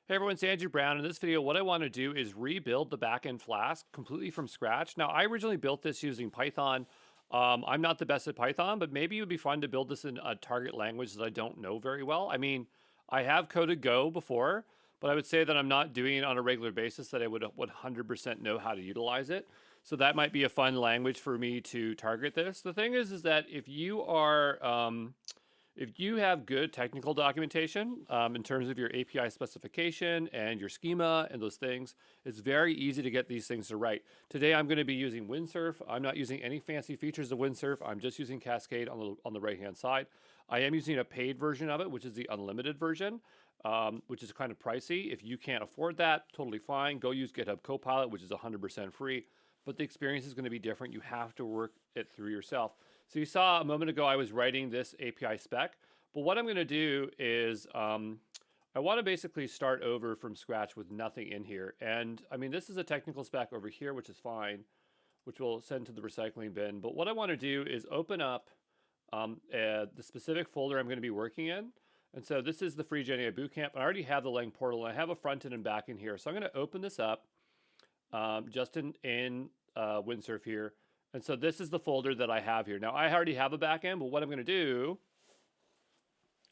Hey everyone, it's Andrew Brown. In this video, what I want to do is rebuild the backend Flask completely from scratch. Now, I originally built this using Python. I'm not the best at Python, but maybe it would be fun to build this in a target language that I don't know very well. I mean, I have coded Go before, but I would say that I'm not doing it on a regular basis that I would 100% know how to utilize it. So that might be a fun language for me to target this. The thing is that if you have good technical documentation in terms of your API specification and your schema and those things, it's very easy to get these things to write. Today I'm going to be using Windsurf. I'm not using any fancy features of Windsurf. I'm just using Cascade on the right-hand side. I am using a paid version of it, which is the unlimited version, which is kind of pricey. If you can't afford that, totally fine. Go use GitHub Copilot, which is 100% free. But the experience is going to be different. You have to work it through yourself. So you saw a moment ago I was writing this API spec, but what I'm going to do is I want to basically start over from scratch with nothing in here. And I mean, this is a technical spec over here, which is fine, which we'll send to the recycling bin. But what I want to do is open up the specific folder I'm going to be working in. And so this is the Free Gen AI Bootcamp. I already have the Lang portal, and I have a front end and back end here. So I'm going to open this up just in Windsurf here. And so this is the folder that I have here. Now, I already have a backend, but what I'm going to do,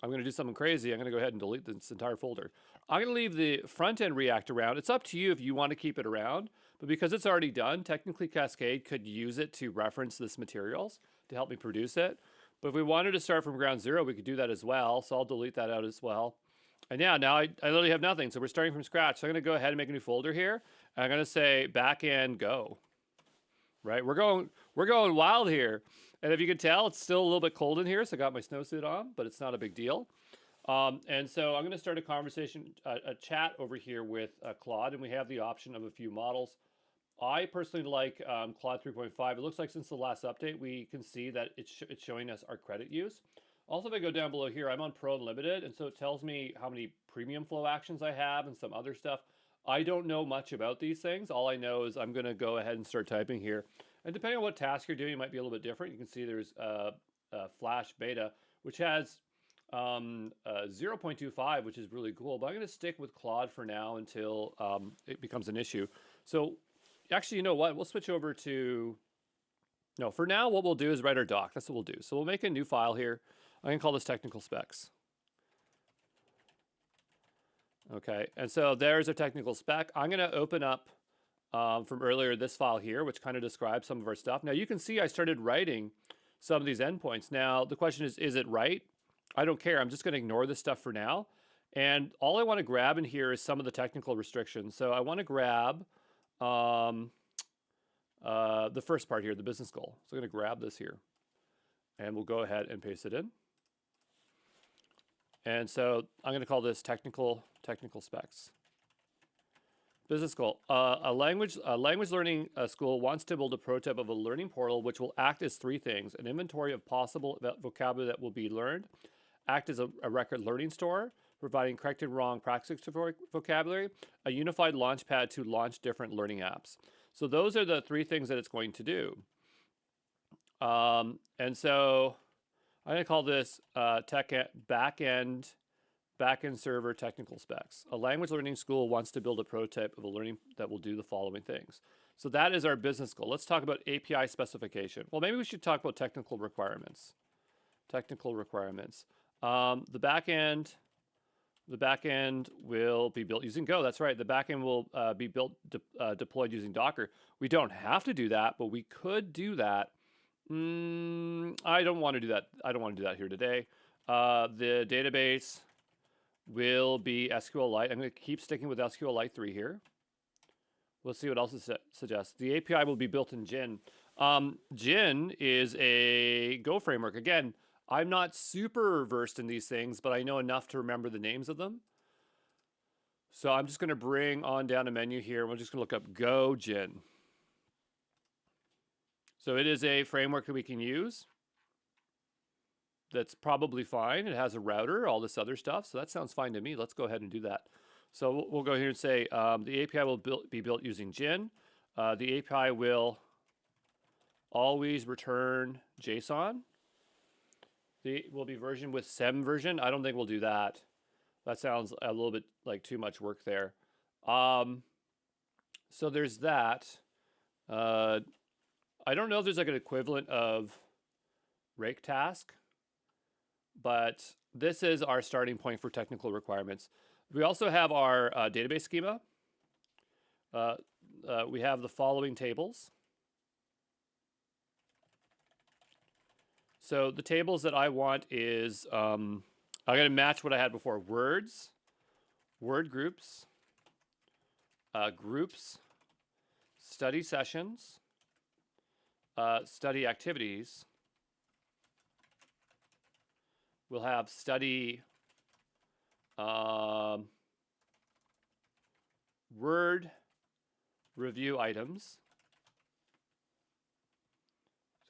I'm going to do something crazy. I'm going to go ahead and delete this entire folder. I'm going to leave the front-end React around. It's up to you if you want to keep it around, but because it's already done, technically Cascade could use it to reference this materials to help me produce it. But if we wanted to start from ground zero, we could do that as well. So I'll delete that out as well. And yeah, now I literally have nothing. So we're starting from scratch. So I'm going to go ahead and make a new folder here. I'm going to say backend go. Right, we're going wild here, and if you can tell, it's still a little bit cold in here. So I got my snowsuit on, but it's not a big deal. And so I'm going to start a conversation, a chat over here with Claude, and we have the option of a few models. I personally like Claude 3.5. It looks like since the last update, we can see that it's showing us our credit use. Also, if I go down below here, I'm on Pro Unlimited, and so it tells me how many premium flow actions I have and some other stuff. I don't know much about these things. All I know is I'm going to go ahead and start typing here. And depending on what task you're doing, it might be a little bit different. You can see there's Flash Beta, which has 0.25, which is really cool. But I'm going to stick with Claude for now until it becomes an issue. So actually, you know what? We'll switch over to... No, for now, what we'll do is write our doc. That's what we'll do. So we'll make a new file here. I'm going to call this technical specs. Okay, and so there's a technical spec. I'm going to open up from earlier this file here, which kind of describes some of our stuff. Now you can see I started writing some of these endpoints. Now the question is it right? I don't care. I'm just going to ignore this stuff for now. And all I want to grab in here is some of the technical restrictions. So I want to grab the first part here, the business goal. So I'm going to grab this here, and we'll go ahead and paste it in. And so I'm going to call this technical specs. Business goal. A language learning school wants to build a prototype of a learning portal which will act as three things: an inventory of possible vocabulary that will be learned, act as a record learning store, providing correct and wrong practice vocabulary, a unified launchpad to launch different learning apps. So those are the three things that it's going to do. And so I'm going to call this backend server technical specs. A language learning school wants to build a prototype of a learning that will do the following things. So that is our business goal. Let's talk about API specification. Well, maybe we should talk about technical requirements. Technical requirements. The backend will be built using Go. That's right. The backend will be built deployed using Docker. We don't have to do that, but we could do that. I don't want to do that. I don't want to do that here today. The database will be SQLite. I'm going to keep sticking with SQLite 3 here. We'll see what else it suggests. The API will be built in Gin. Gin is a Go framework. Again, I'm not super versed in these things, but I know enough to remember the names of them. So I'm just going to bring on down a menu here. We're just going to look up Go Gin. So it is a framework that we can use. That's probably fine. It has a router, all this other stuff. So that sounds fine to me. Let's go ahead and do that. So we'll go here and say the API will be built using Gin. The API will always return JSON. It will be versioned with SEM version. I don't think we'll do that. That sounds a little bit like too much work there. Um, so there's that. Uh, I don't know if there's like an equivalent of rake task, but this is our starting point for technical requirements. We also have our database schema. We have the following tables. So the tables that I want is, I'm going to match what I had before. Words, word groups, groups, study sessions, study activities. We'll have study word review items.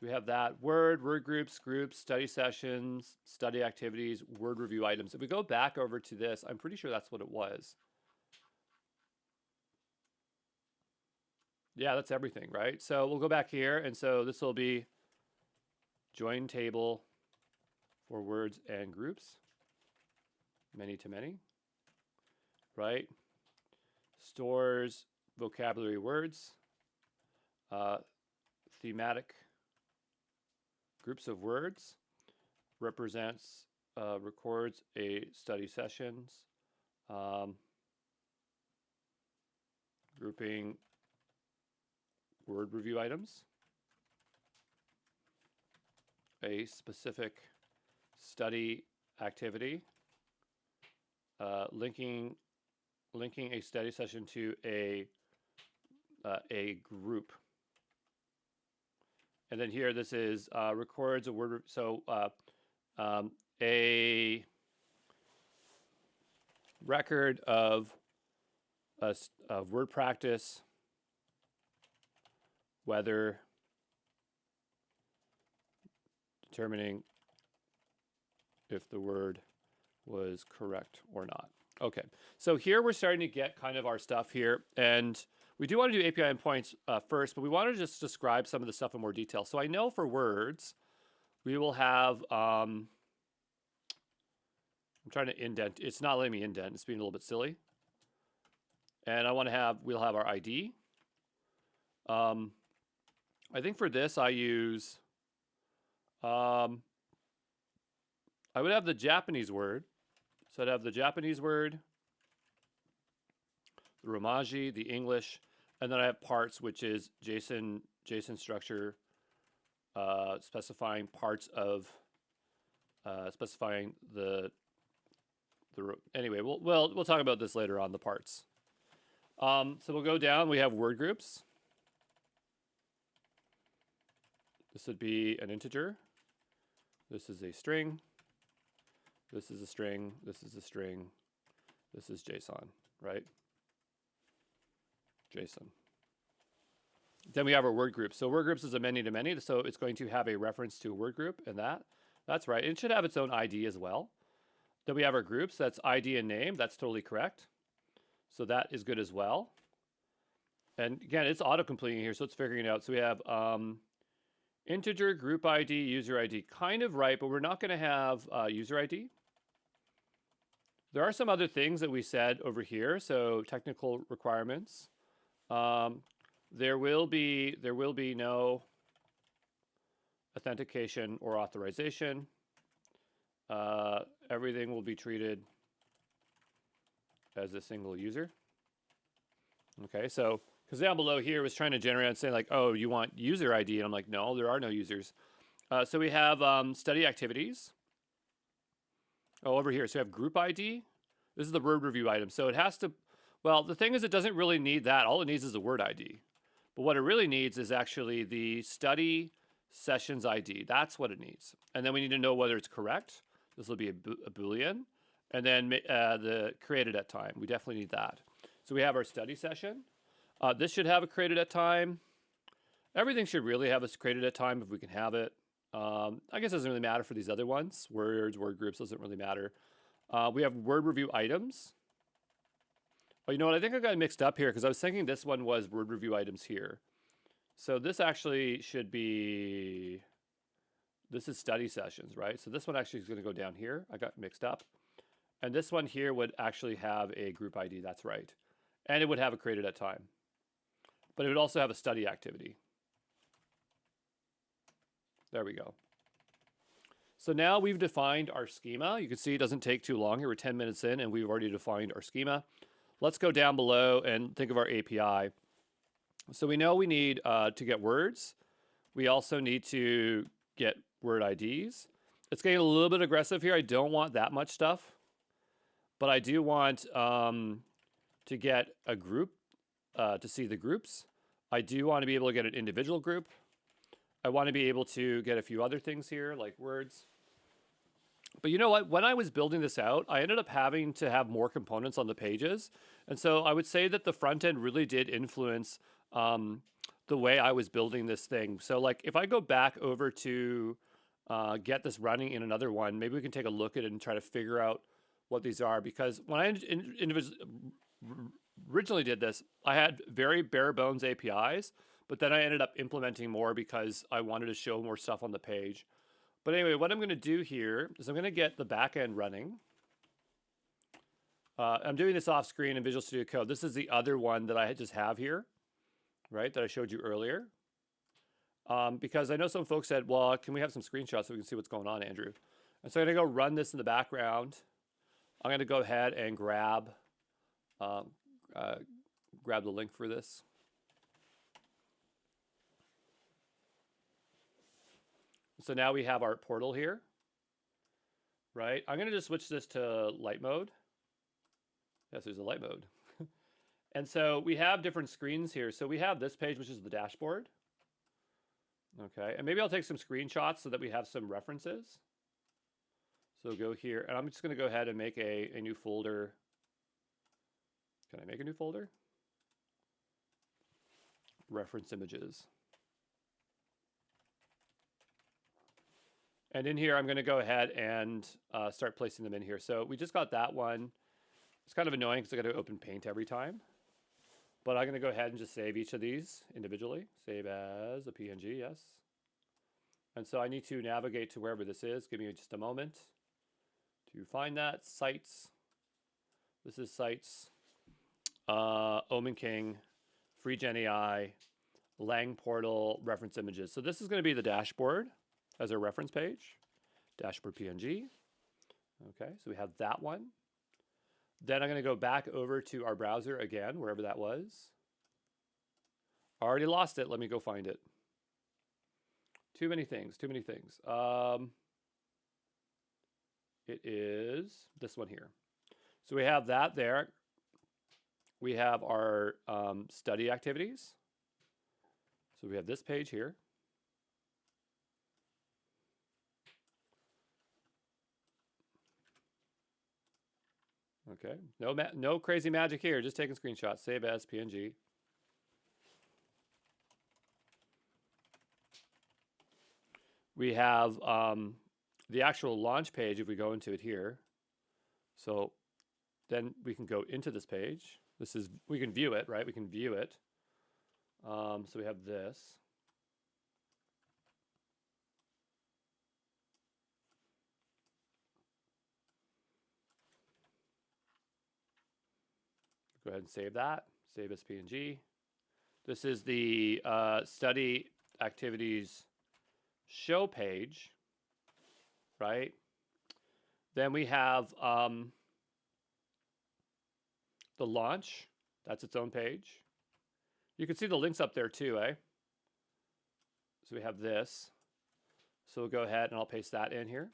So we have that word groups, study sessions, study activities, word review items. If we go back over to this, I'm pretty sure that's what it was. Yeah, that's everything, right? So we'll go back here, and so this will be join table for words and groups, many to many, right? Stores vocabulary words, thematic groups of words, represents, records a study sessions, grouping word review items, a specific study activity, linking a study session to a group. And then here, this is records a word. So a record of word practice, whether determining if the word was correct or not. Okay, so here we're starting to get kind of our stuff here, and we do want to do API endpoints first, but we want to just describe some of the stuff in more detail. So I know for words, we will have, I'm trying to indent, it's not letting me indent, it's being a little bit silly. And I want to have, we'll have our ID. I think for this I use, I would have the Japanese word. So I'd have the Japanese word, the Romaji, the English, and then I have parts, which is JSON structure, specifying parts of, specifying the anyway, we'll talk about this later on, the parts. So we'll go down, we have word groups. This would be an integer. This is a string. This is a string. This is a string. This is JSON, right? JSON. Then we have our word groups. So word groups is a many to many, so it's going to have a reference to a word group, and that's right. It should have its own ID as well. Then we have our groups. That's ID and name. That's totally correct. So that is good as well. And again, it's auto-completing here, so it's figuring it out. So we have integer, group ID, user ID. Kind of right, but we're not going to have user ID. There are some other things that we said over here. So technical requirements. There will be no authentication or authorization. Everything will be treated as a single user. Okay, so because down below here was trying to generate and say like, oh, you want user ID, and I'm like, no, there are no users. So we have study activities. Oh, over here, so we have group ID. This is the word review item. So it has to, well, the thing is it doesn't really need that. All it needs is a word ID. But what it really needs is actually the study sessions ID. That's what it needs. And then we need to know whether it's correct. This will be a Boolean. And then the created at time. We definitely need that. So we have our study session. This should have a created at time. Everything should really have a created at time if we can have it. I guess it doesn't really matter for these other ones. Words, word groups doesn't really matter. We have word review items. Oh, you know what? I think I got mixed up here because I was thinking this one was word review items here. So this actually should be, this is study sessions, right? So this one actually is going to go down here. I got mixed up. And this one here would actually have a group ID, that's right. And it would have a created at time. But it would also have a study activity. There we go. So now we've defined our schema. You can see it doesn't take too long here. We're 10 minutes in and we've already defined our schema. Let's go down below and think of our API. So we know we need to get words. We also need to get word IDs. It's getting a little bit aggressive here. I don't want that much stuff, but I do want to get a group to see the groups. I do want to be able to get an individual group. I want to be able to get a few other things here like words. But you know what? When I was building this out, I ended up having to have more components on the pages. And so I would say that the front end really did influence the way I was building this thing. So like if I go back over to get this running in another one, maybe we can take a look at it and try to figure out what these are. Because when I originally did this, I had very bare bones APIs, but then I ended up implementing more because I wanted to show more stuff on the page. But anyway, what I'm going to do here is I'm going to get the backend running. I'm doing this off screen in Visual Studio Code. This is the other one that I just have here, right, that I showed you earlier. Because I know some folks said, well, can we have some screenshots so we can see what's going on, Andrew? And so I'm going to go run this in the background. I'm going to go ahead and grab the link for this. So now we have our portal here, right? I'm going to just switch this to light mode. Yes, there's a light mode. And so we have different screens here. So we have this page, which is the dashboard. Okay, and maybe I'll take some screenshots so that we have some references. So go here, and I'm just going to go ahead and make a new folder. Can I make a new folder? Reference images. And in here, I'm going to go ahead and start placing them in here. So we just got that one. It's kind of annoying because I got to open Paint every time. But I'm going to go ahead and just save each of these individually. Save as a PNG, yes. And so I need to navigate to wherever this is. Give me just a moment to find that. Sites. This is Sites. Omen King. FreeGenAI. Lang Portal. Reference images. So this is going to be the dashboard as our reference page. Dashboard PNG. Okay, so we have that one. Then I'm going to go back over to our browser again, wherever that was. Already lost it. Let me go find it. Too many things, too many things. It is this one here. So we have that there. We have our study activities. So we have this page here. Okay, no crazy magic here, just taking screenshots. Save as PNG. We have the actual launch page if we go into it here. So then we can go into this page. This is, we can view it, right? We can view it. So we have this. Go ahead and save that. Save as PNG. This is the study activities show page, right? Then we have the launch. That's its own page. You can see the links up there too, eh? So we have this. So we'll go ahead and I'll paste that in here.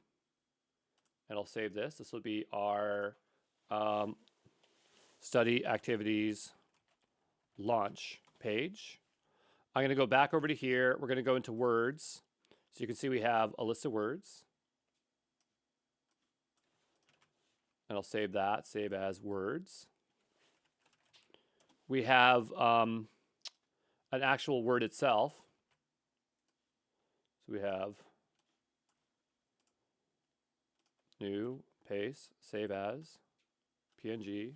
And I'll save this. This will be our study activities launch page. I'm going to go back over to here. We're going to go into words. So you can see we have a list of words. And I'll save that, save as words. We have an actual word itself. So we have new, paste, save as, PNG,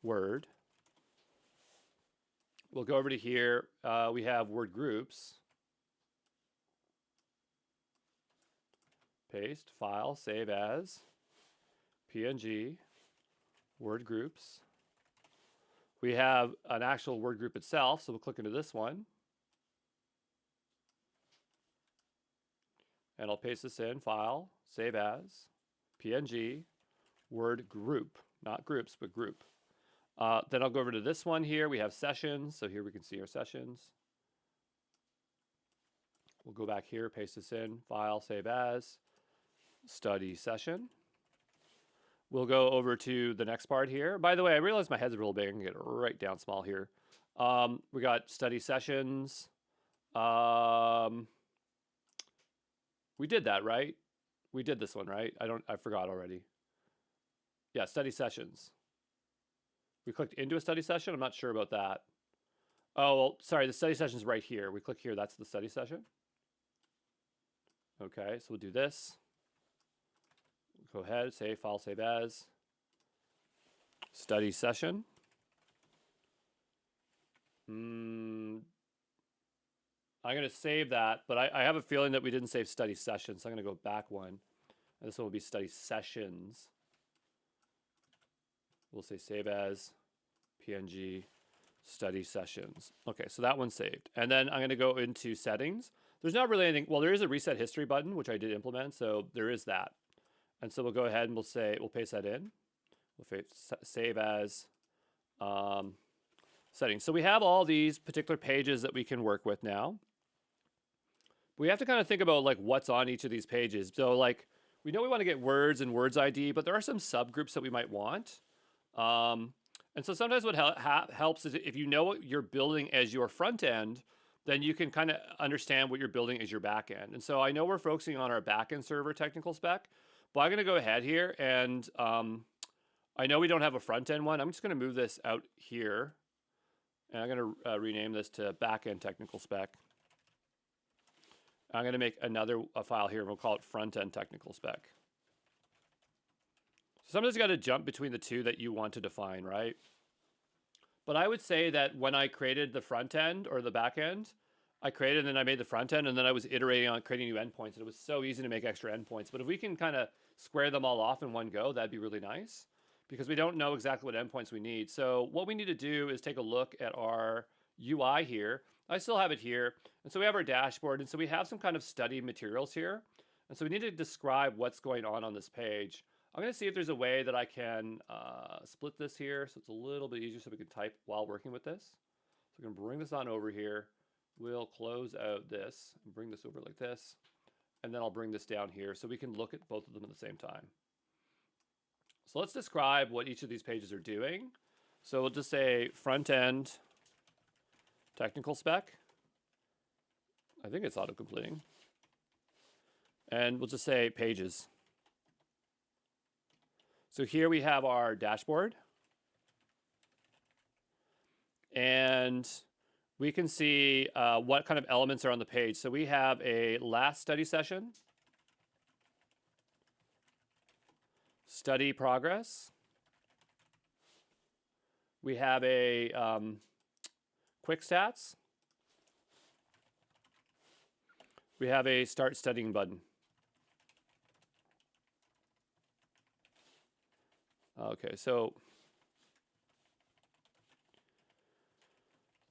word. We'll go over to here. We have word groups. Paste, file, save as, PNG, word groups. We have an actual word group itself, so we'll click into this one. And I'll paste this in, file, save as, PNG, word group, not groups, but group. Then I'll go over to this one here. We have sessions, so here we can see our sessions. We'll go back here, paste this in, file, save as, study session. We'll go over to the next part here. By the way, I realize my head's real big. I can get it right down small here. We got study sessions. We did that, right? We did this one, right? I forgot already. Yeah, study sessions. We clicked into a study session. I'm not sure about that. Oh, well, sorry, the study session's right here. We click here, that's the study session. Okay, so we'll do this. Go ahead, save, file, save as. Study session. I'm going to save that, but I have a feeling that we didn't save study session, so I'm going to go back one. And this one will be study sessions. We'll say save as, PNG, study sessions. Okay, so that one's saved. And then I'm going to go into settings. There's not really anything, well, there is a reset history button, which I did implement, so there is that. And so we'll go ahead and we'll paste that in. We'll save as settings. So we have all these particular pages that we can work with now. We have to kind of think about like what's on each of these pages. So like we know we want to get words and words ID, but there are some subgroups that we might want. And so sometimes what helps is if you know what you're building as your front end, then you can kind of understand what you're building as your back end. And so I know we're focusing on our backend server technical spec, but I'm going to go ahead here and I know we don't have a front end one. I'm just going to move this out here and I'm going to rename this to backend technical spec. I'm going to make another file here and we'll call it front end technical spec. Sometimes you got to jump between the two that you want to define, right? But I would say that when I created the front end or the back end, I created and then I made the front end and then I was iterating on creating new endpoints. And it was so easy to make extra endpoints. But if we can kind of square them all off in one go, that'd be really nice because we don't know exactly what endpoints we need. So what we need to do is take a look at our UI here. I still have it here. And so we have our dashboard. And so we have some kind of study materials here. And so we need to describe what's going on this page. I'm going to see if there's a way that I can split this here so it's a little bit easier so we can type while working with this. So we're going to bring this on over here. We'll close out this and bring this over like this. And then I'll bring this down here so we can look at both of them at the same time. So let's describe what each of these pages are doing. So we'll just say front end technical spec. I think it's auto-completing. And we'll just say pages. So here we have our dashboard. And we can see what kind of elements are on the page. So we have a last study session, study progress. We have a quick stats. We have a start studying button. Okay, so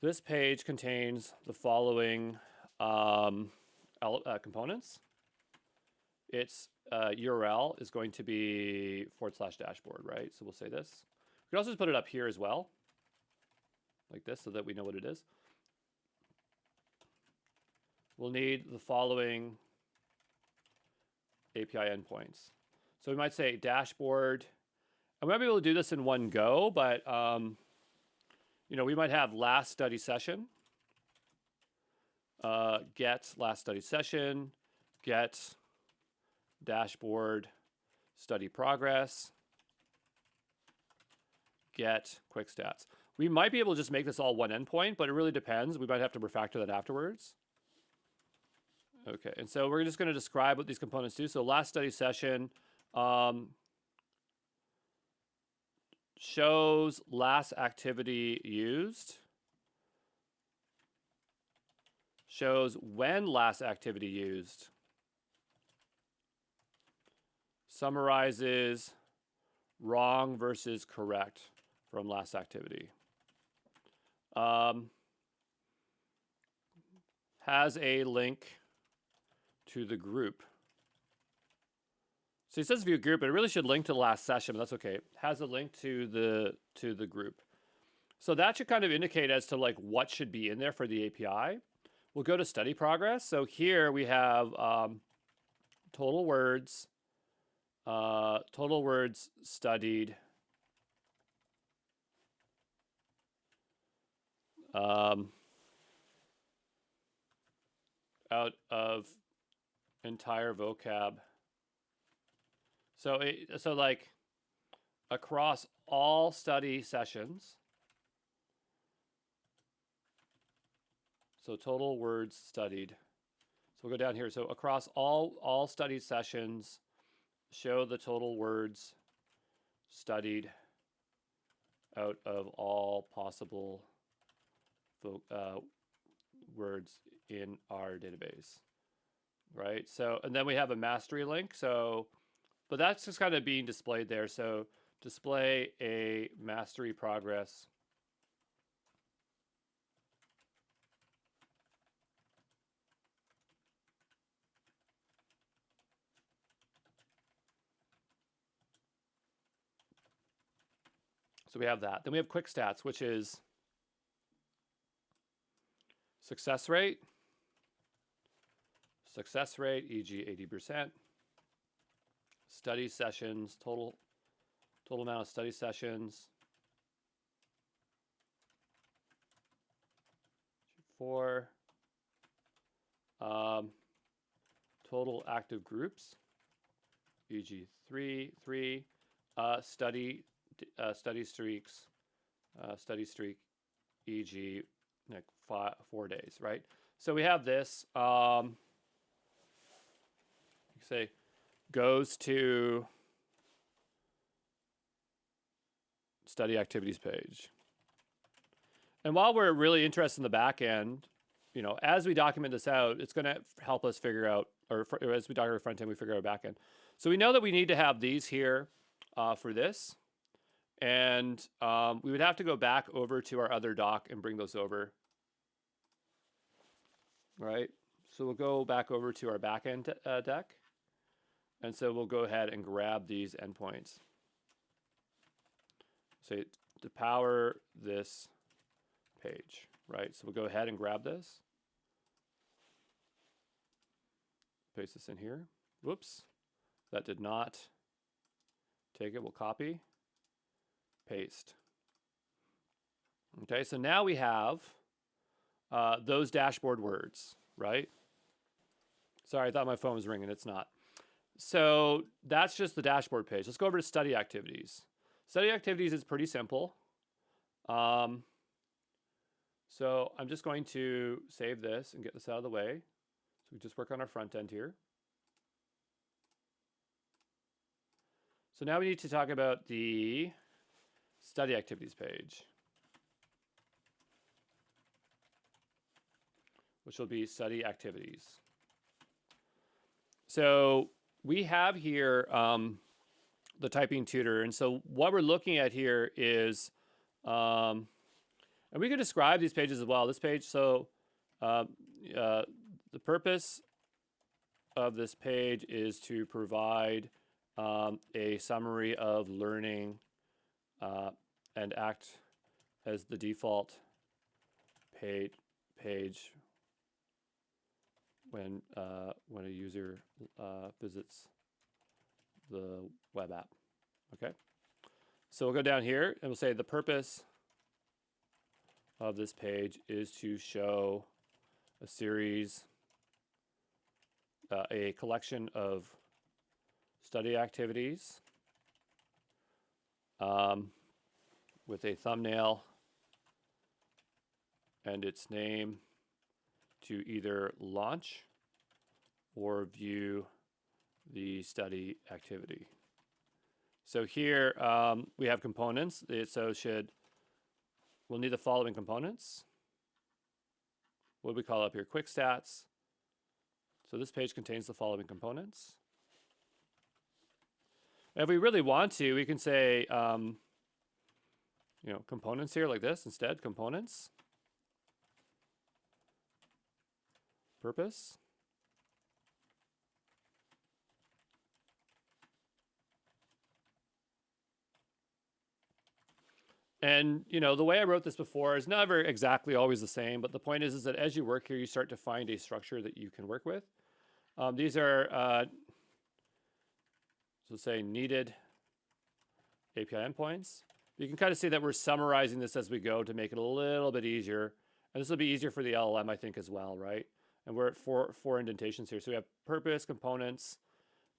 this page contains the following components. Its URL is going to be /dashboard, right? So we'll say this. We can also just put it up here as well, like this, so that we know what it is. We'll need the following API endpoints. So we might say dashboard. And we might be able to do this in one go, but you know, we might have last study session, get last study session, get dashboard study progress, get quick stats. We might be able to just make this all one endpoint, but it really depends. We might have to refactor that afterwards. Okay, and so we're just going to describe what these components do. So last study session shows last activity used, shows when last activity used, summarizes wrong versus correct from last activity. Has a link to the group. So it says view group, but it really should link to the last session, but that's okay. Has a link to the group. So that should kind of indicate as to like what should be in there for the API. We'll go to study progress. So here we have total words studied, out of entire vocab. So so like across all study sessions. So total words studied. So we'll go down here. So across all study sessions, show the total words studied out of all possible words in our database, right? So, and then we have a mastery link. So, but that's just kind of being displayed there. So display a mastery progress. So we have that. Then we have quick stats, which is success rate, e.g. 80%, study sessions, total amount of study sessions, 4, total active groups, e.g. 3, study streaks, study streak, e.g. like 4 days, right? So we have this, you say, goes to study activities page. And while we're really interested in the back end, you know, as we document this out, it's going to help us figure out, or as we document front end, we figure out back end. So we know that we need to have these here for this. And we would have to go back over to our other doc and bring those over. Right? So we'll go back over to our backend deck. And so we'll go ahead and grab these endpoints. So to power this page, right? So we'll go ahead and grab this. Paste this in here. Whoops. That did not take it. We'll copy. Paste. Okay, so now we have those dashboard words, right? Sorry, I thought my phone was ringing. It's not. So that's just the dashboard page. Let's go over to study activities. Study activities is pretty simple. So I'm just going to save this and get this out of the way. So we just work on our front end here. So now we need to talk about the study activities page, which will be study activities. So we have here the typing tutor. And so what we're looking at here is, and we can describe these pages as well. This page, so the purpose of this page is to provide a summary of learning and act as the default page when a user visits the web app. Okay, so we'll go down here and we'll say the purpose of this page is to show a series, a collection of study activities with a thumbnail and its name to either launch or view the study activity. So here we have components. We'll need the following components. What do we call up here? Quick stats. So this page contains the following components. If we really want to, we can say, components here like this instead, components, purpose. And, the way I wrote this before is never exactly always the same, but the point is that as you work here, you start to find a structure that you can work with. These are, so say needed API endpoints. You can kind of see that we're summarizing this as we go to make it a little bit easier. And this will be easier for the LLM, I think, as well, right? And we're at four indentations here. So we have purpose, components,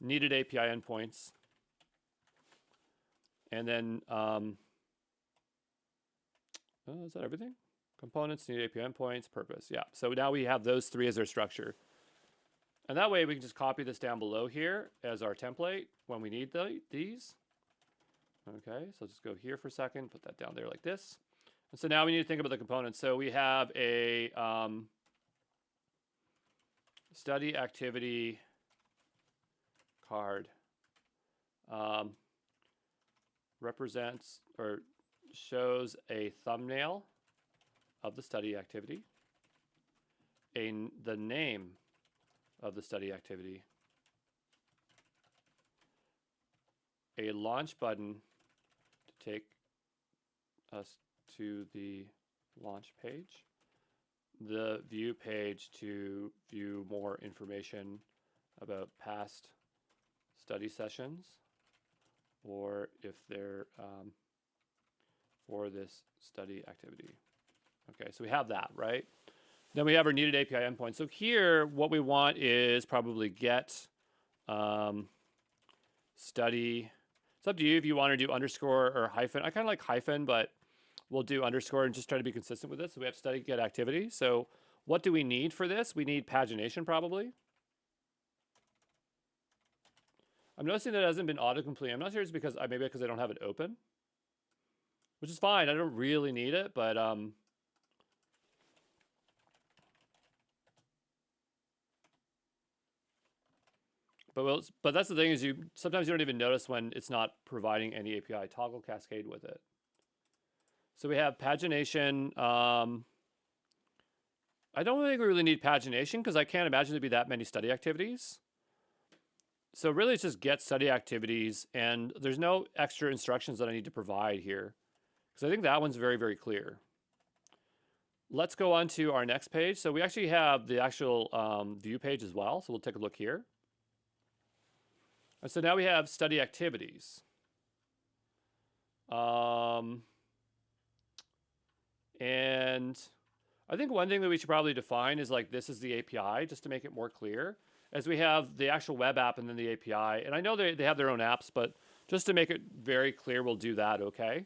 needed API endpoints, and then, is that everything? Components, needed API endpoints, purpose. Yeah, so now we have those three as our structure. And that way we can just copy this down below here as our template when we need these. Okay, so just go here for a second, put that down there like this. And so now we need to think about the components. So we have a study activity card. Represents or shows a thumbnail of the study activity, the name of the study activity, a launch button to take us to the launch page, the view page to view more information about past study sessions, or if they're for this study activity. Okay, so we have that, right? Then we have our needed API endpoint. So here, what we want is probably get study. It's up to you if you want to do underscore or hyphen. I kind of like hyphen, but we'll do underscore and just try to be consistent with this. So we have study get activity. So what do we need for this? We need pagination probably. I'm noticing that it hasn't been autocomplete. I'm not sure it's because maybe because I don't have it open, which is fine. I don't really need it, but but that's the thing is sometimes you don't even notice when it's not providing any API toggle cascade with it. So we have pagination. I don't think we really need pagination because I can't imagine there'd be that many study activities. So really it's just get study activities, and there's no extra instructions that I need to provide here because I think that one's very, very clear. Let's go on to our next page. So we actually have the actual view page as well. So we'll take a look here. And so now we have study activities. And I think one thing that we should probably define is like this is the API just to make it more clear, as we have the actual web app and then the API. And I know they have their own apps, but just to make it very clear, we'll do that, okay?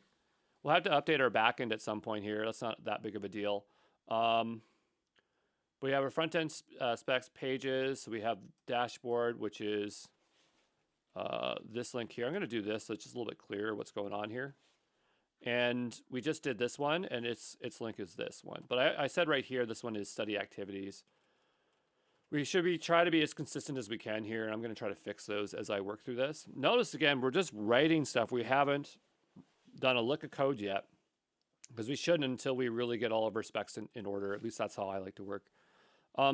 We'll have to update our backend at some point here. That's not that big of a deal. We have our front-end specs pages. So we have dashboard, which is this link here. I'm going to do this so it's just a little bit clearer what's going on here. And we just did this one, and its link is this one. But I said right here, this one is study activities. We should try to be as consistent as we can here, and I'm going to try to fix those as I work through this. Notice, again, we're just writing stuff. We haven't done a lick of code yet, because we shouldn't until we really get all of our specs in order. At least that's how I like to work.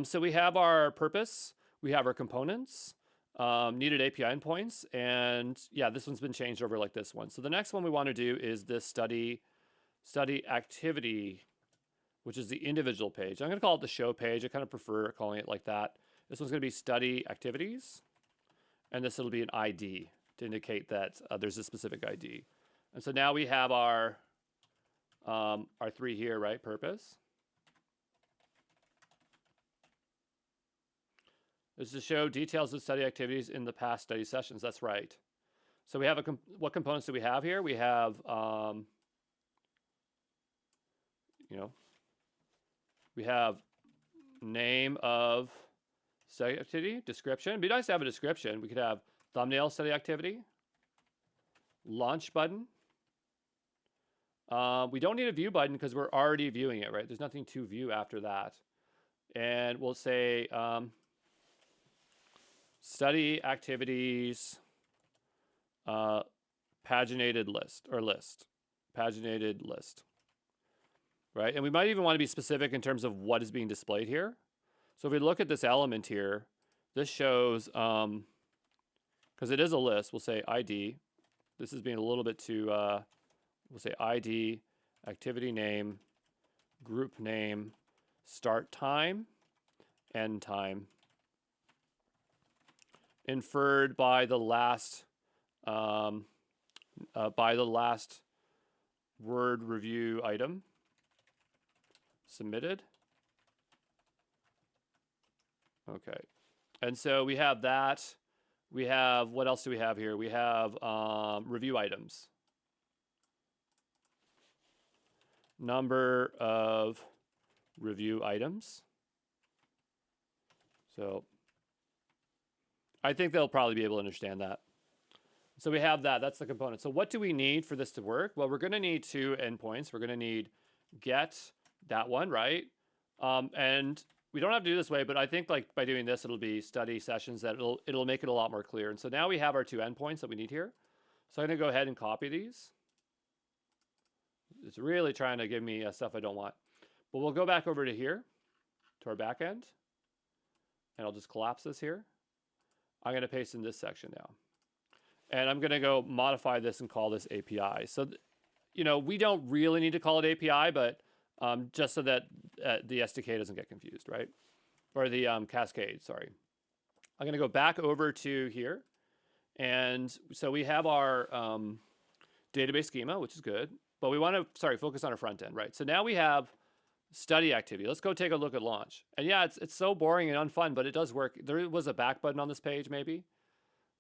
So we have our purpose. We have our components, needed API endpoints, and yeah, this one's been changed over like this one. So the next one we want to do is this study activity, which is the individual page. I'm going to call it the show page. I kind of prefer calling it like that. This one's going to be study activities, and this will be an ID to indicate that there's a specific ID. And so now we have our three here, right? Purpose. This is to show details of study activities in the past study sessions. That's right. So we have what components do we have here? We have, we have name of study activity, description. It'd be nice to have a description. We could have thumbnail study activity, launch button. We don't need a view button because we're already viewing it, right? There's nothing to view after that. And we'll say study activities paginated list or list, paginated list, right? And we might even want to be specific in terms of what is being displayed here. So if we look at this element here, this shows, because it is a list, we'll say ID. This is being a little bit too, we'll say ID, activity name, group name, start time, end time, inferred by the last word review item, submitted. Okay, and so we have that. We have, what else do we have here? We have review items. Number of review items. So I think they'll probably be able to understand that. So we have that, that's the component. So what do we need for this to work? Well, we're gonna need two endpoints. We're gonna need get, that one, right? And we don't have to do this way, but I think like by doing this, it'll be study sessions that it'll make it a lot more clear. And so now we have our two endpoints that we need here. So I'm gonna go ahead and copy these. It's really trying to give me stuff I don't want. But we'll go back over to here, to our backend, and I'll just collapse this here. I'm gonna paste in this section now. And I'm gonna go modify this and call this API. So, you know, we don't really need to call it API, but just so that the SDK doesn't get confused, right? Or the cascade, sorry. I'm gonna go back over to here. And so we have our database schema, which is good, but we wanna, focus on our front end, right? So now we have study activity. Let's go take a look at launch. And yeah, it's so boring and unfun, but it does work. There was a back button on this page maybe.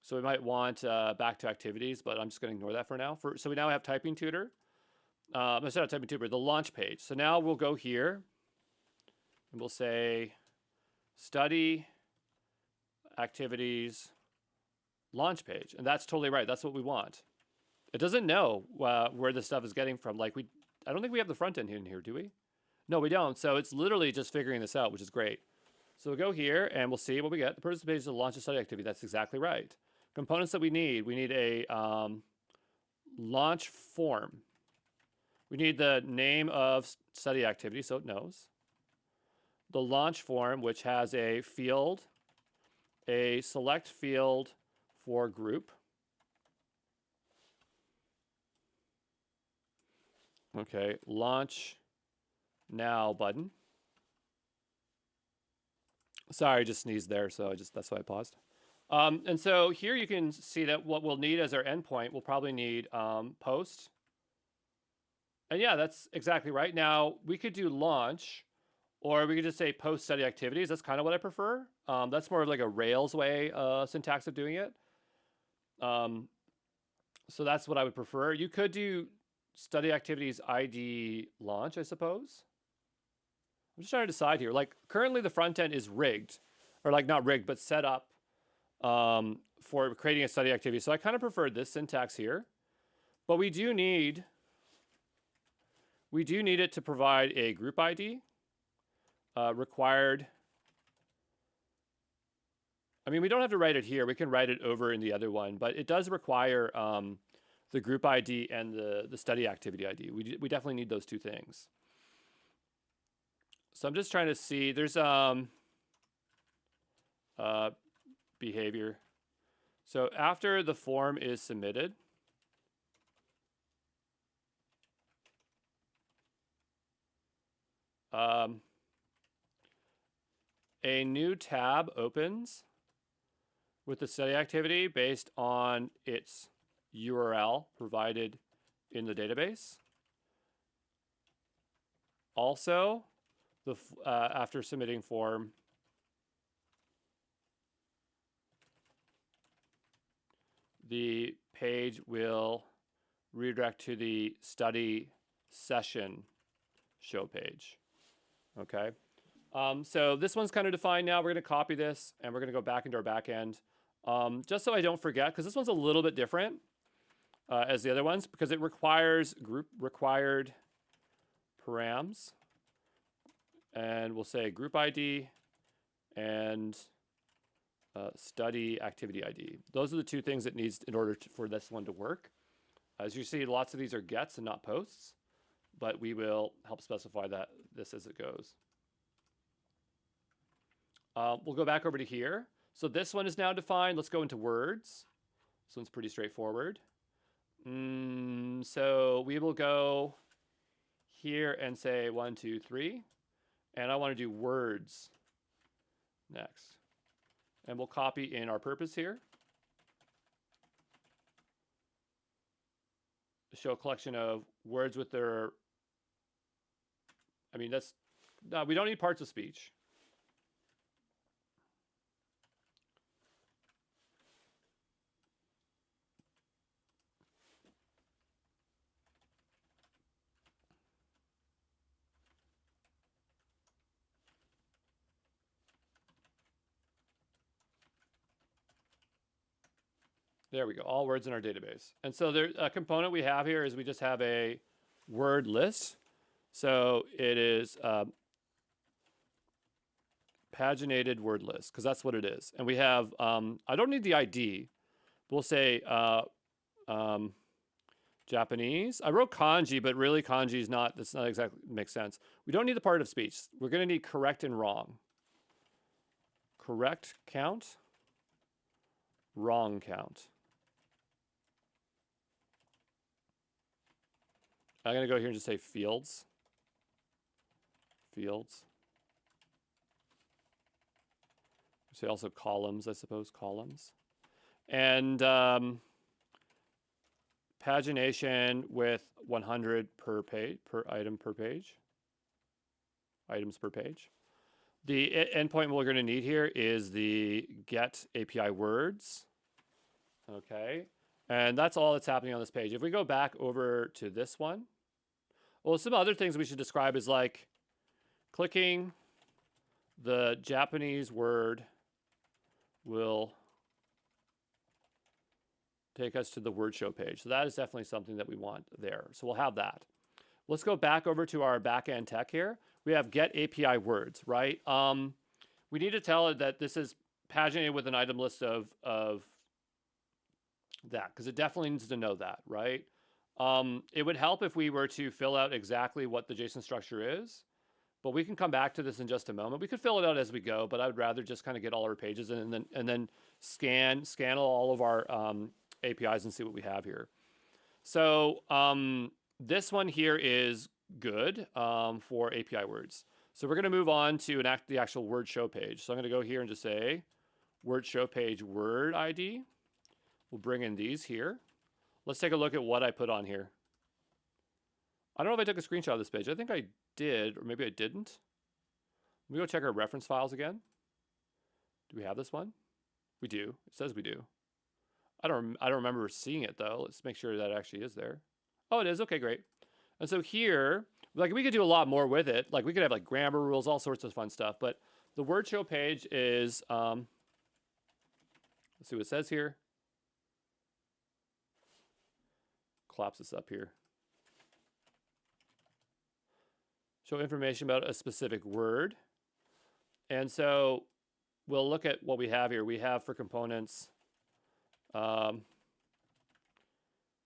So we might want back to activities, but I'm just gonna ignore that for now. So we now have typing tutor. Instead of typing tutor, the launch page. So now we'll go here and we'll say study activities launch page. And that's totally right. That's what we want. It doesn't know where this stuff is getting from. Like I don't think we have the front end in here, do we? No, we don't. So it's literally just figuring this out, which is great. So we'll go here and we'll see what we get. The purpose page is to launch a study activity. That's exactly right. Components that we need a launch form. We need the name of study activity, so it knows. The launch form, which has a field, a select field for group. Okay, launch now button. Sorry, I just sneezed there, so that's why I paused. And so here you can see that what we'll need as our endpoint, we'll probably need post. And yeah, that's exactly right. Now, we could do launch, or we could just say post study activities. That's kind of what I prefer. That's more of like a Rails way syntax of doing it. So that's what I would prefer. You could do study activities ID launch, I suppose. I'm just trying to decide here. Like currently the front end is rigged, or like not rigged, but set up for creating a study activity. So I kind of prefer this syntax here, but we do need it to provide a group ID required. I mean, we don't have to write it here. We can write it over in the other one, but it does require the group ID and the study activity ID. We definitely need those two things. So I'm just trying to see, there's behavior. So after the form is submitted, a new tab opens with the study activity based on its URL provided in the database. Also, after submitting form, the page will redirect to the study session show page. Okay. So this one's kind of defined now. We're going to copy this and we're going to go back into our backend. Just so I don't forget, because this one's a little bit different as the other ones, because it requires group required params. And we'll say group ID and study activity ID. Those are the two things it needs in order for this one to work. As you see, lots of these are gets and not posts, but we will help specify that this as it goes. We'll go back over to here. So this one is now defined. Let's go into words. This one's pretty straightforward. So we will go here and say 1, 2, 3. And I want to do words next. And we'll copy in our purpose here. Show a collection of words with their, I mean, that's, no, we don't need parts of speech. There we go, all words in our database. And so there's a component we have here is we just have a word list. So it is paginated word list, because that's what it is. And we have, I don't need the ID. We'll say Japanese. I wrote kanji, but really kanji is not, that's not exactly makes sense. We don't need the part of speech. We're going to need correct and wrong. Correct count, wrong count. I'm going to go here and just say fields. Fields. Say also columns, I suppose, columns. And pagination with 100 per page, per item per page. Items per page. The endpoint we're going to need here is the get API words. Okay. And that's all that's happening on this page. If we go back over to this one, well, some other things we should describe is like clicking the Japanese word will take us to the word show page. So that is definitely something that we want there. So we'll have that. Let's go back over to our backend tech here. We have get API words, right? We need to tell it that this is paginated with an item list of that, because it definitely needs to know that, right? It would help if we were to fill out exactly what the JSON structure is, but we can come back to this in just a moment. We could fill it out as we go, but I would rather just kind of get all our pages in and then scan all of our APIs and see what we have here. So this one here is good for API words. So we're going to move on to the actual word show page. So I'm going to go here and just say word show page word ID. We'll bring in these here. Let's take a look at what I put on here. I don't know if I took a screenshot of this page. I think I did, or maybe I didn't. Let me go check our reference files again. Do we have this one? We do. It says we do. I don't remember seeing it though. Let's make sure that actually is there. Oh, it is. Okay, great. And so here, like we could do a lot more with it. Like we could have like grammar rules, all sorts of fun stuff. But the word show page is, let's see what it says here. Collapse this up here. Show information about a specific word. And so we'll look at what we have here. We have for components,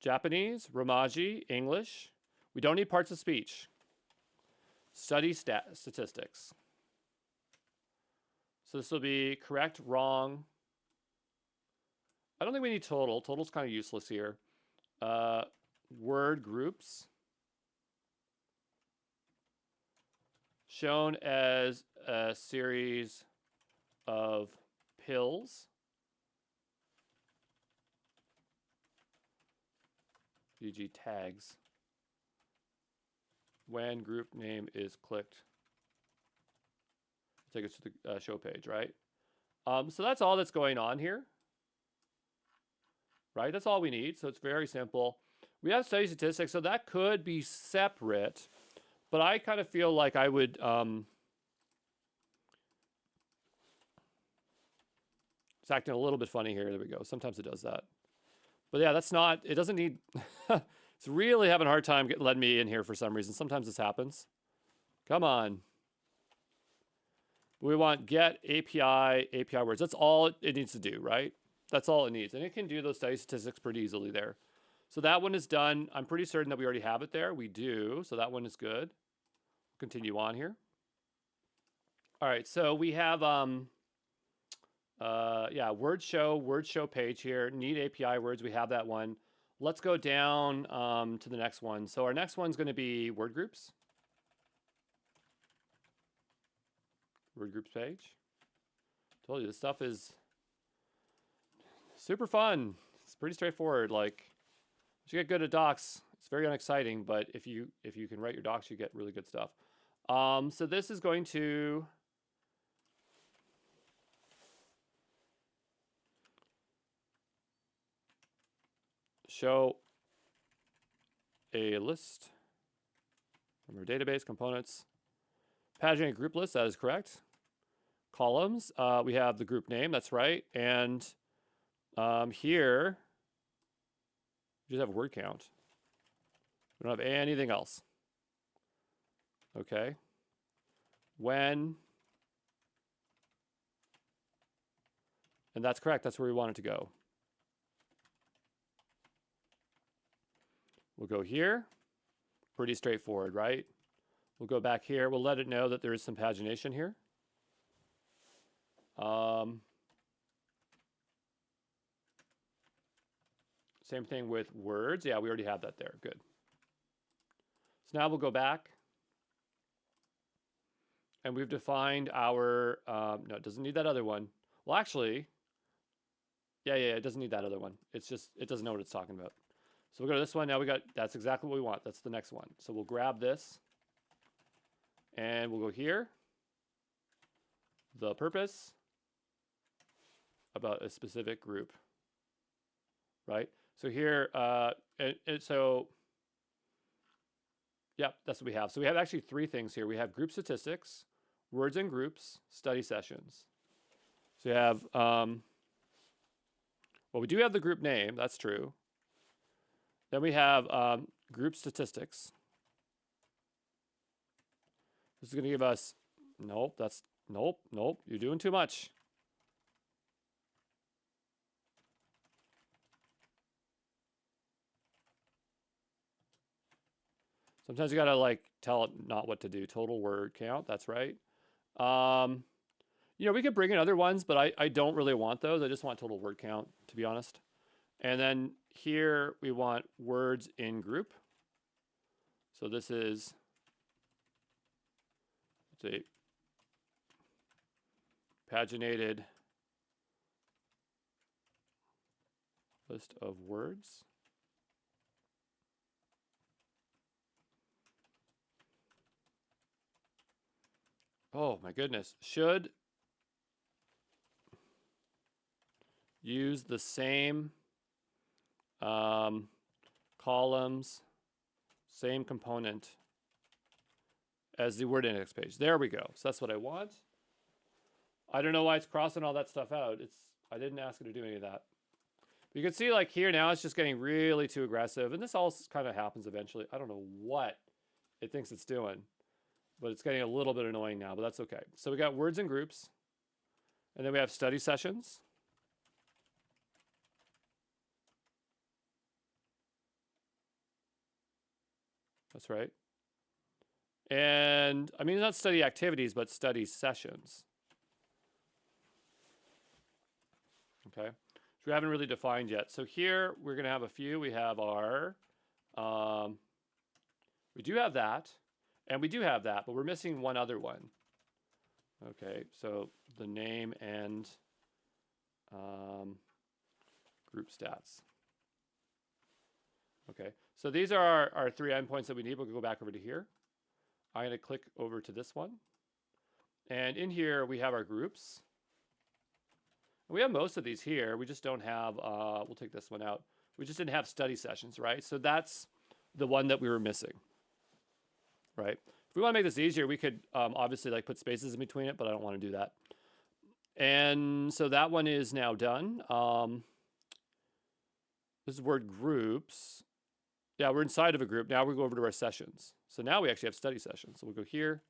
Japanese, Romaji, English. We don't need parts of speech. Study statistics. So this will be correct, wrong. I don't think we need total. Total's kind of useless here. Word groups. Shown as a series of pills. e.g. tags. When group name is clicked. Take us to the show page, right? So that's all that's going on here. Right, that's all we need. So it's very simple. We have study statistics, so that could be separate, but I kind of feel like I would it's acting a little bit funny here. There we go. Sometimes it does that. But yeah, that's not, it doesn't need, it's really having a hard time letting me in here for some reason. Sometimes this happens. Come on. We want get API words. That's all it needs to do, right? That's all it needs. And it can do those study statistics pretty easily there. So that one is done. I'm pretty certain that we already have it there. We do. So that one is good. Continue on here. All right. So we have, yeah, word show page here. Need API words. We have that one. Let's go down to the next one. So our next one's going to be word groups. Word groups page. Told you this stuff is super fun. It's pretty straightforward. Like, once you get good at docs, it's very unexciting. But if you can write your docs, you get really good stuff. So this is going to show a list from our database components. Paginated group list, that is correct. Columns, we have the group name, that's right. And here, we just have word count. We don't have anything else. Okay. When, and that's correct, that's where we want it to go. We'll go here, pretty straightforward, right? We'll go back here, we'll let it know that there is some pagination here. Same thing with words. Yeah, we already have that there. Good. So now we'll go back. And we've defined our, no, it doesn't need that other one. Well, actually, yeah, it doesn't need that other one. It's just, it doesn't know what it's talking about. So we'll go to this one. Now we got, that's exactly what we want. That's the next one. So we'll grab this. And we'll go here. The purpose about a specific group. Right? So here, so, yeah, that's what we have. So we have actually three things here. We have group statistics, words and groups, study sessions. So we have, well, we do have the group name. That's true. Then we have group statistics. This is going to give us, nope, that's, nope, you're doing too much. Sometimes you got to like tell it not what to do. Total word count, that's right. You know, we could bring in other ones, but I don't really want those. I just want total word count, to be honest. And then here we want words in group. So this is, it's a paginated list of words. Oh my goodness. Should use the same columns, same component as the word index page. There we go. So that's what I want. I don't know why it's crossing all that stuff out. I didn't ask it to do any of that. But you can see like here now it's just getting really too aggressive. And this all kind of happens eventually. I don't know what it thinks it's doing. But it's getting a little bit annoying now, but that's okay. So we got words and groups. And then we have study sessions. That's right. And I mean, not study activities, but study sessions. Okay. Which we haven't really defined yet. So here we're going to have a few. We have our, we do have that. And we do have that, but we're missing one other one. Okay, so the name and group stats. Okay, so these are our three endpoints that we need. We'll go back over to here. I'm going to click over to this one. And in here, we have our groups. We have most of these here. We just don't have, we'll take this one out. We just didn't have study sessions, right? So that's the one that we were missing. Right? If we want to make this easier, we could obviously like put spaces in between it, but I don't want to do that. And so that one is now done. This is word groups. Yeah, we're inside of a group. Now we go over to our sessions. So now we actually have study sessions. So we'll go here.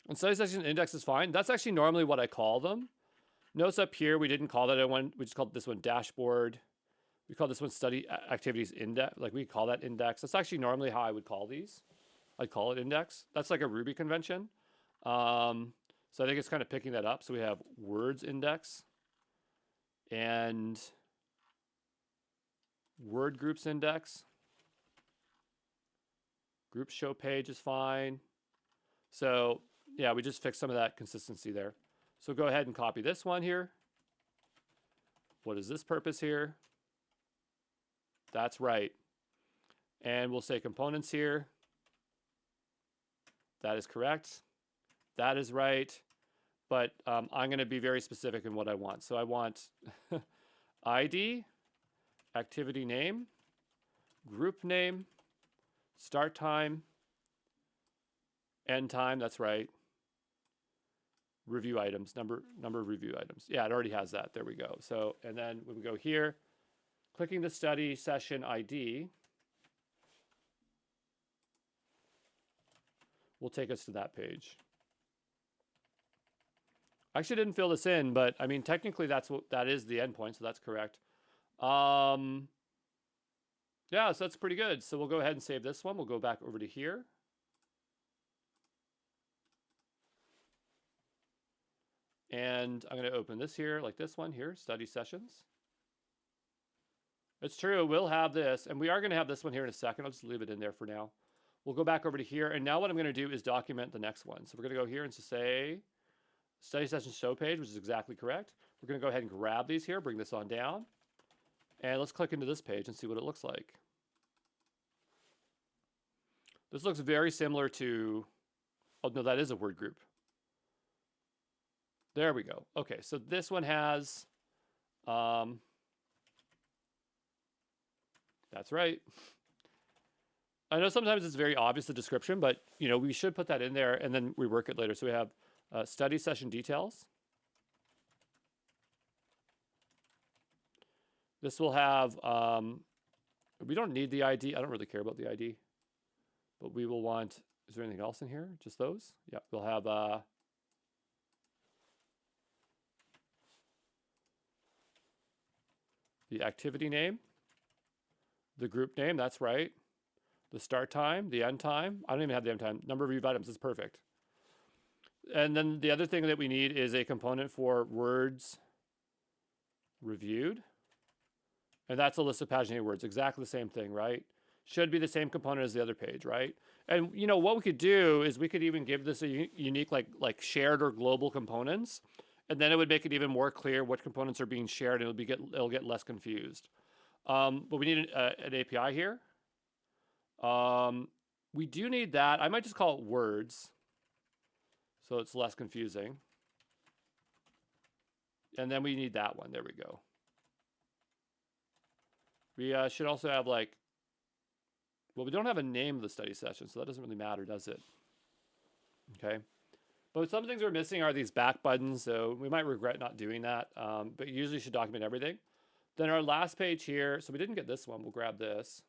And study session index is fine. That's actually normally what I call them. Notice up here, we didn't call that one. We just called this one dashboard. We call this one study activities index. Like we call that index. That's actually normally how I would call these. I'd call it index. That's like a Ruby convention. So I think it's kind of picking that up. So we have words index and word groups index. Group show page is fine. So yeah, we just fixed some of that consistency there. So go ahead and copy this one here. What is this purpose here? That's right. And we'll say components here. That is correct. That is right. But I'm going to be very specific in what I want. So I want ID, activity name, group name, start time, end time. That's right. Review items, number of review items. Yeah, it already has that. There we go. So, and then when we go here, clicking the study session ID will take us to that page. I actually didn't fill this in, but I mean, technically that is the endpoint, so that's correct. Yeah, so that's pretty good. So we'll go ahead and save this one. We'll go back over to here. And I'm going to open this here, like this one here, study sessions. It's true, we'll have this, and we are going to have this one here in a second. I'll just leave it in there for now. We'll go back over to here, and now what I'm going to do is document the next one. So we're going to go here and just say study session show page, which is exactly correct. We're going to go ahead and grab these here, bring this on down, and let's click into this page and see what it looks like. This looks very similar to, oh no, that is a word group. There we go. Okay, so this one has, that's right. I know sometimes it's very obvious, the description, but you know, we should put that in there and then rework it later. So we have study session details. This will have, we don't need the ID. I don't really care about the ID, but we will want, is there anything else in here? Just those? Yeah, we'll have, the activity name, the group name, that's right. The start time, the end time. I don't even have the end time. Number of review items is perfect. And then the other thing that we need is a component for words reviewed. And that's a list of paginated words. Exactly the same thing, right? Should be the same component as the other page, right? And you know what we could do is we could even give this a unique like shared or global components. And then it would make it even more clear what components are being shared, and it'll get less confused. But we need an API here. We do need that. I might just call it words, so it's less confusing. And then we need that one. There we go. We should also have like, well, we don't have a name of the study session, so that doesn't really matter, does it? Okay. But some things we're missing are these back buttons, so we might regret not doing that, but you usually should document everything. Then our last page here, so we didn't get this one, we'll grab this.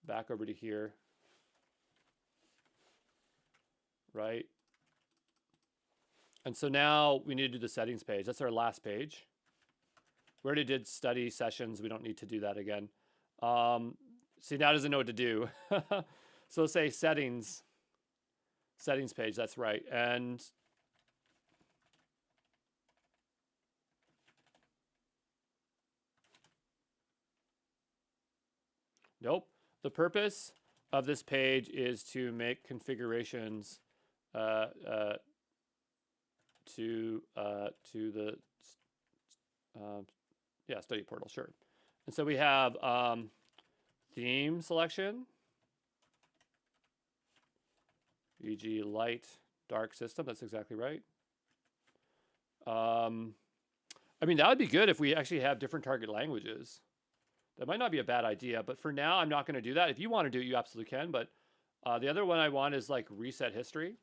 Back over to here. Right? And so now we need to do the settings page. That's our last page. We already did study sessions. We don't need to do that again. See, now it doesn't know what to do. So let's say settings. Settings page, that's right. And nope. The purpose of this page is to make configurations to the yeah, study portal, sure. And so we have theme selection, e.g. light, dark system. That's exactly right. I mean, that would be good if we actually have different target languages. That might not be a bad idea, but for now, I'm not going to do that. If you want to do it, you absolutely can. But the other one I want is like reset history.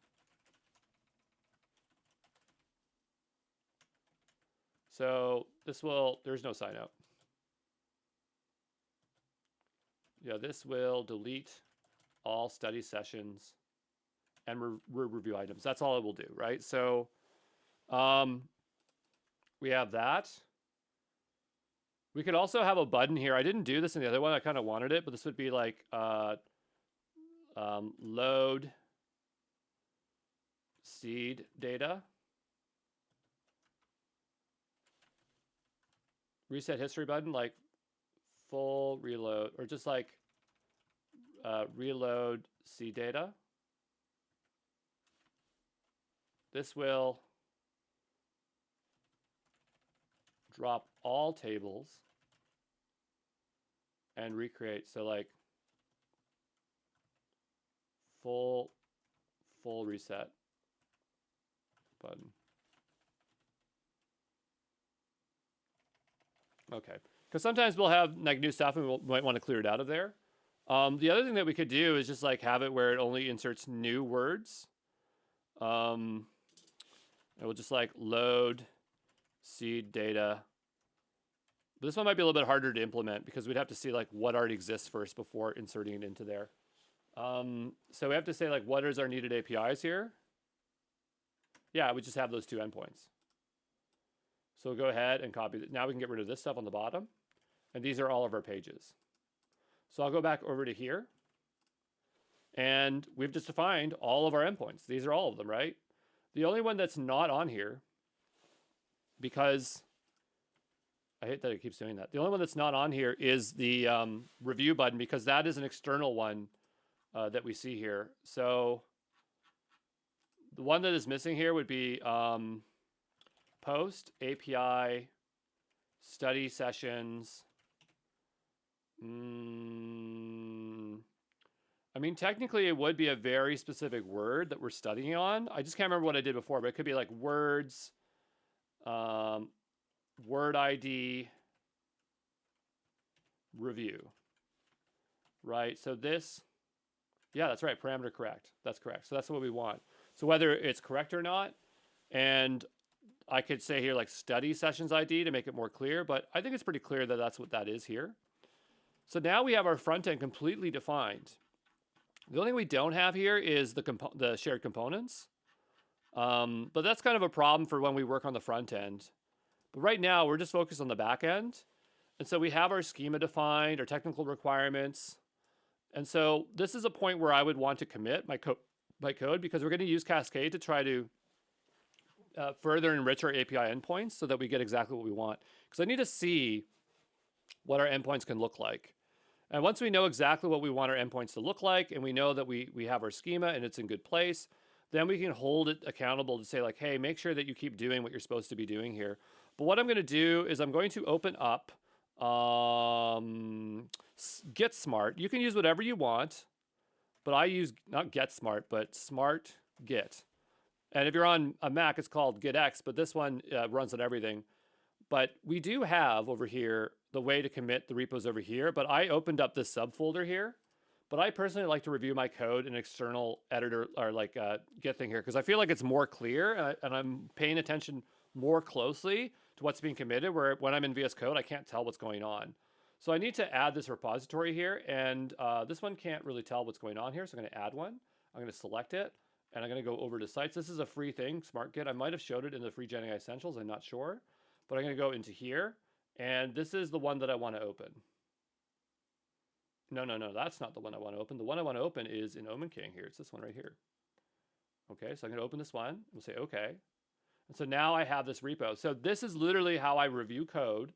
So this will, there's no sign out. Yeah, this will delete all study sessions and review items. That's all it will do, right? So we have that. We could also have a button here. I didn't do this in the other one. I kind of wanted it, but this would be like load seed data. Reset history button, like full reload, or just like reload seed data. This will drop all tables and recreate. So like full reset button. Okay, because sometimes we'll have like new stuff and we might want to clear it out of there. The other thing that we could do is just like have it where it only inserts new words. And we'll just like load seed data. But this one might be a little bit harder to implement because we'd have to see like what already exists first before inserting it into there. So we have to say like what is our needed APIs here? Yeah, we just have those two endpoints. So we'll go ahead and copy it. Now we can get rid of this stuff on the bottom. And these are all of our pages. So I'll go back over to here. And we've just defined all of our endpoints. These are all of them, right? The only one that's not on here, because I hate that it keeps doing that. The only one that's not on here is the review button, because that is an external one that we see here. So the one that is missing here would be post API study sessions. I mean, technically it would be a very specific word that we're studying on. I just can't remember what I did before, but it could be like words, word ID, review, right? So this, yeah, that's right, parameter correct. That's correct. So that's what we want. So whether it's correct or not, and I could say here like study sessions ID to make it more clear, but I think it's pretty clear that that's what that is here. So now we have our front end completely defined. The only thing we don't have here is the shared components. But that's kind of a problem for when we work on the front end. But right now we're just focused on the back end. And so we have our schema defined, our technical requirements. And so this is a point where I would want to commit my code because we're going to use Cascade to try to further enrich our API endpoints so that we get exactly what we want. Because I need to see what our endpoints can look like. And once we know exactly what we want our endpoints to look like, and we know that we have our schema and it's in good place, then we can hold it accountable to say like, hey, make sure that you keep doing what you're supposed to be doing here. But what I'm going to do is I'm going to open up Get Smart. You can use whatever you want, but I use not Get Smart, but Smart Git. And if you're on a Mac, it's called GitX, but this one runs on everything. But we do have over here the way to commit the repos over here, but I opened up this subfolder here. But I personally like to review my code in an external editor or like Git thing here because I feel like it's more clear and I'm paying attention more closely to what's being committed, where when I'm in VS Code, I can't tell what's going on. So I need to add this repository here, and this one can't really tell what's going on here, so I'm going to add one. I'm going to select it, and I'm going to go over to sites. This is a free thing, Smart Git. I might have showed it in the free Gen AI Essentials, I'm not sure. But I'm going to go into here, and this is the one that I want to open. No, that's not the one I want to open. The one I want to open is in Omen King here. It's this one right here. Okay, so I'm going to open this one. We'll say okay. And so now I have this repo. So this is literally how I review code,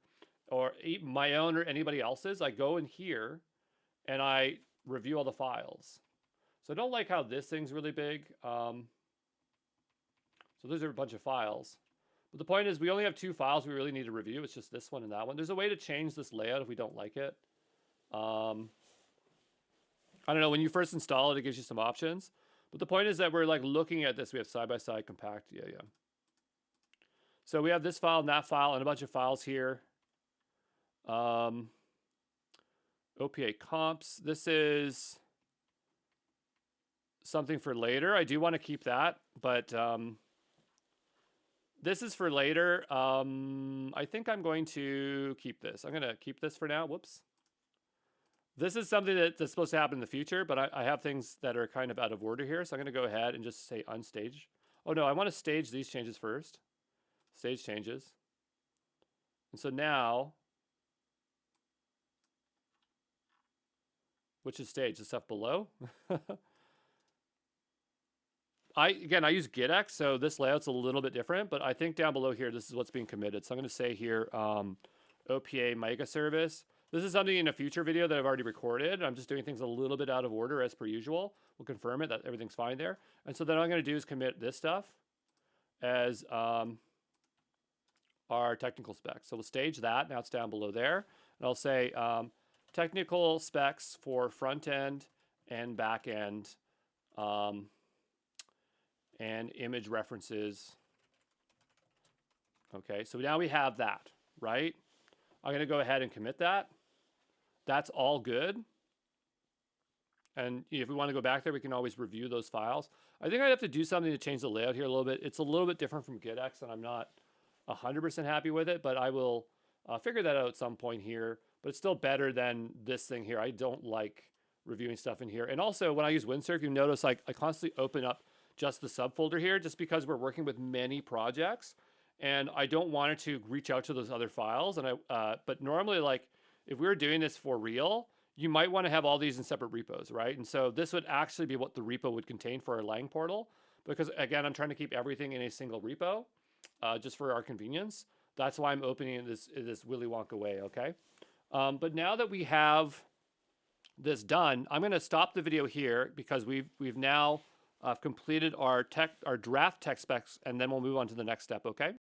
or my own or anybody else's. I go in here, and I review all the files. So I don't like how this thing's really big. So those are a bunch of files. But the point is we only have two files we really need to review. It's just this one and that one. There's a way to change this layout if we don't like it. I don't know, when you first install it, it gives you some options. But the point is that we're like looking at this. We have side-by-side compact. Yeah. So we have this file and that file and a bunch of files here. OPA comps. This is something for later. I do want to keep that, but this is for later. I think I'm going to keep this. I'm going to keep this for now. Whoops. This is something that's supposed to happen in the future, but I have things that are kind of out of order here. So I'm going to go ahead and just say unstage. Oh no, I want to stage these changes first. Stage changes. And so now, which is stage? The stuff below? I use GitX, so this layout's a little bit different, but I think down below here, this is what's being committed. So I'm going to say here, OPA mega service. This is something in a future video that I've already recorded. I'm just doing things a little bit out of order as per usual. We'll confirm it that everything's fine there. And so then all I'm going to do is commit this stuff as our technical specs. So we'll stage that. Now it's down below there. And I'll say technical specs for front end and back end and image references. Okay, so now we have that, right? I'm going to go ahead and commit that. That's all good. And if we want to go back there, we can always review those files. I think I'd have to do something to change the layout here a little bit. It's a little bit different from GitX, and I'm not 100% happy with it, but I will figure that out at some point here. But it's still better than this thing here. I don't like reviewing stuff in here. And also, when I use Windsurf, you notice like I constantly open up just the subfolder here, just because we're working with many projects, and I don't want it to reach out to those other files. And but normally, like if we were doing this for real, you might want to have all these in separate repos, right? And so this would actually be what the repo would contain for our Lang portal, because again, I'm trying to keep everything in a single repo, just for our convenience. That's why I'm opening this Willy Wonka way, okay? But now that we have this done, I'm going to stop the video here because we've now completed our draft tech specs, and then we'll move on to the next step, okay?